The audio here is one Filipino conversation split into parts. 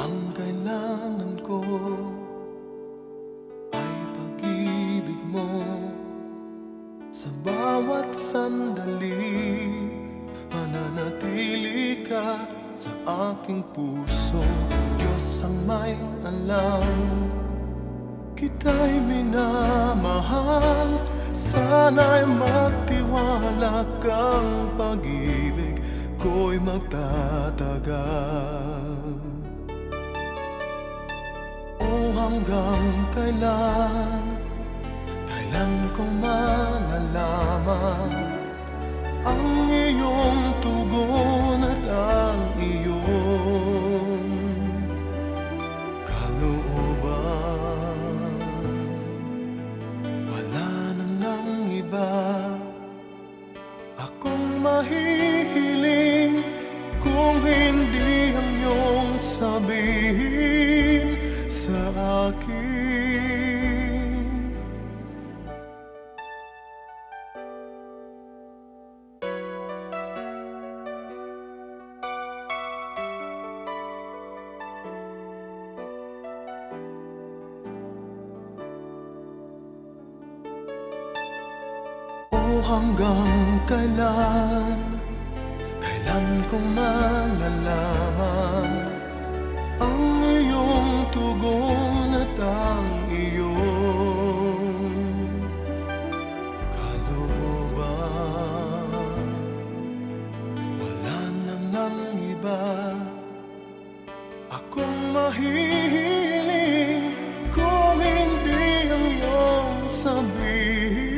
Ang kailangan ko ay pag-ibig mo. Sa bawat sandali, mananatili ka sa aking puso. Diyos ang may alam, kita'y minamahal. Sana'y magtiwala kang pag-ibig ko'y magtatagal. O hanggang kailan, kailan ko malalaman ang iyong tugon at ang iyong kalooban? Wala nang iba akong mahihiling kung hindi ang iyong sabihin sa akin. O hanggang kailan, kailan ko malalaman ang iyong tugon at ang iyong kalooban? Wala nang iba akong mahihiling kung hindi ang iyong sabihin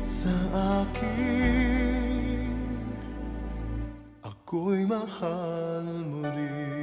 sa akin. Ako'y mahal mo rin.